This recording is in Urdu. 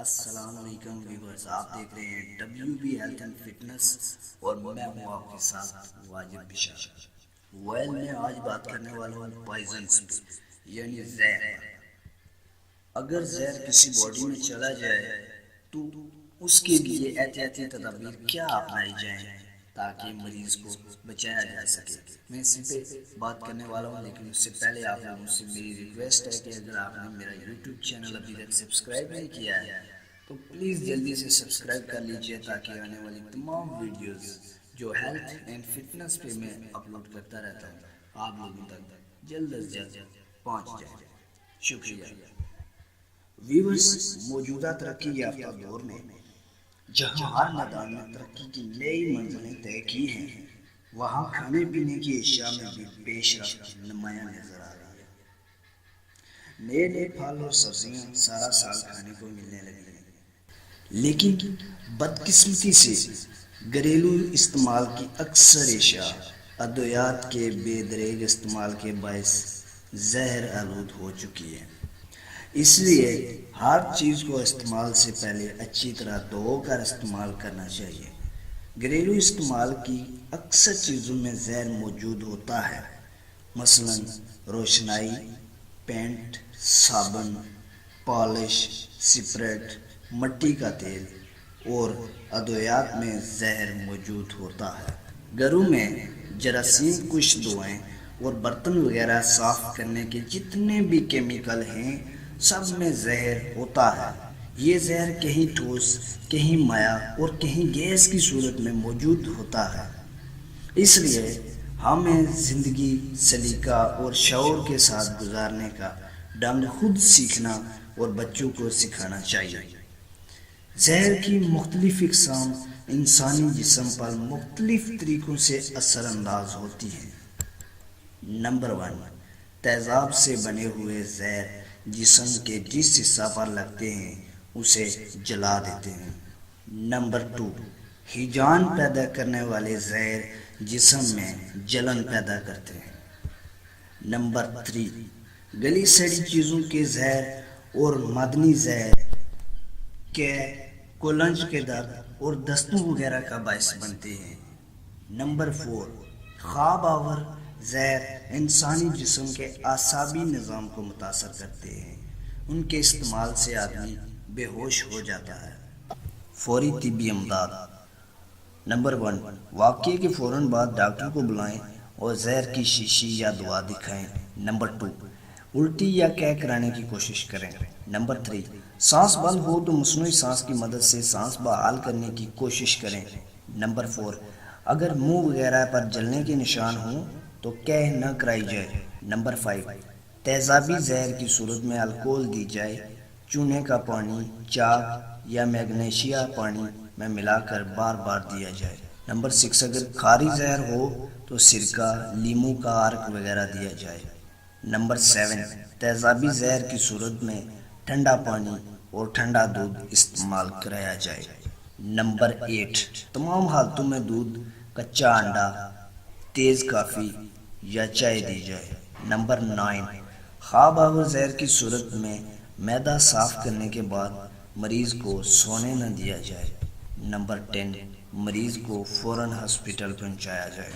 السلام علیکم ویورز، آپ دیکھ رہے ہیں WB ہیلتھ اینڈ فٹنس اور میں ہوں آپ کے ساتھ واجب بشار۔ میں آج بات کرنے والا ہوں پوائزنز پہ، یعنی زہر۔ اگر زہر کسی باڈی میں چلا جائے تو اس کے لیے احتیاطی تدابیر کیا اپنائی جائیں تاکہ مریض کو بچایا جا سکے۔ میں اسی پہ بات کرنے والا ہوں، لیکن اس سے پہلے آپ لوگوں سے میری ریکویسٹ ہے کہ اگر آپ نے میرا یوٹیوب چینل ابھی تک سبسکرائب نہیں کیا ہے تو پلیز جلدی سے سبسکرائب کر لیجئے تاکہ آنے والی تمام ویڈیوز جو ہیلتھ اینڈ فٹنس پہ میں اپلوڈ کرتا رہتا ہوں آپ لوگوں تک جلد از جلد پہنچ جائے۔ شکریہ۔ ویورز، موجودہ ترقی یافتہ دور میں جہاں ہر میدان میں ترقی کی نئی منزلیں طے کی ہیں، وہاں کھانے پینے کی اشیاء میں بھی پیش رفت نمایاں نظر آ رہی ہے۔ نئے پھل اور سبزیاں سارا سال کھانے کو ملنے لگی ہیں، لیکن بدقسمتی سے گھریلو استعمال کی اکثر اشیاء ادویات کے بے دریغ استعمال کے باعث زہر آلود ہو چکی ہے۔ اس لیے ہر چیز کو استعمال سے پہلے اچھی طرح دھو کر استعمال کرنا چاہیے۔ گھریلو استعمال کی اکثر چیزوں میں زہر موجود ہوتا ہے، مثلاً روشنائی، پینٹ، صابن، پالش، سپریٹ، مٹی کا تیل اور ادویات میں زہر موجود ہوتا ہے۔ گھروں میں جراثیم کش دوائیں اور برتن وغیرہ صاف کرنے کے جتنے بھی کیمیکل ہیں سب میں زہر ہوتا ہے۔ یہ زہر کہیں ٹھوس، کہیں مائع اور کہیں گیس کی صورت میں موجود ہوتا ہے۔ اس لیے ہمیں زندگی سلیقہ اور شعور کے ساتھ گزارنے کا ڈھنگ خود سیکھنا اور بچوں کو سکھانا چاہیے۔ زہر کی مختلف اقسام انسانی جسم پر مختلف طریقوں سے اثر انداز ہوتی ہیں۔ نمبر 1، تیزاب سے بنے ہوئے زہر جسم کے جس حصہ پر لگتے ہیں اسے جلا دیتے ہیں۔ نمبر 2، ہیجان پیدا کرنے والے زہر جسم میں جلن پیدا کرتے ہیں۔ نمبر 3، گلی سڑی چیزوں کے زہر اور معدنی زہر کولنج کے درد اور دستوں وغیرہ کا باعث بنتے ہیں۔ نمبر 4، خواب آور زہر انسانی جسم کے اعصابی نظام کو متاثر کرتے ہیں۔ ان کے استعمال سے آدمی بے ہوش ہو جاتا ہے۔ فوری طبی امداد۔ نمبر 1، واقعے کے فوراً بعد ڈاکٹر کو بلائیں اور زہر کی شیشی یا دوا دکھائیں۔ نمبر 2، الٹی یا قے کرانے کی کوشش کریں۔ نمبر 3، سانس بند ہو تو مصنوعی سانس کی مدد سے سانس بحال کرنے کی کوشش کریں۔ نمبر 4، اگر منہ وغیرہ پر جلنے کے نشان ہوں تو قے نہ کرائی جائے۔ نمبر 5، تیزابی زہر کی صورت میں الکوہل دی جائے، چونے کا پانی، چاک یا میگنیشیا پانی میں ملا کر بار بار دیا جائے۔ نمبر 6، اگر کھاری زہر ہو تو سرکہ، لیموں کا عرق وغیرہ دیا جائے۔ نمبر 7، تیزابی زہر کی صورت میں ٹھنڈا پانی اور ٹھنڈا دودھ استعمال کرایا جائے۔ نمبر 8، تمام حالتوں میں دودھ، کچا انڈا، تیز کافی یا چائے دی جائے۔ نمبر 9، خواب آور زہر کی صورت میں معدہ صاف کرنے کے بعد مریض کو سونے نہ دیا جائے۔ نمبر 10، مریض کو فوراً ہسپتال پہنچایا جائے۔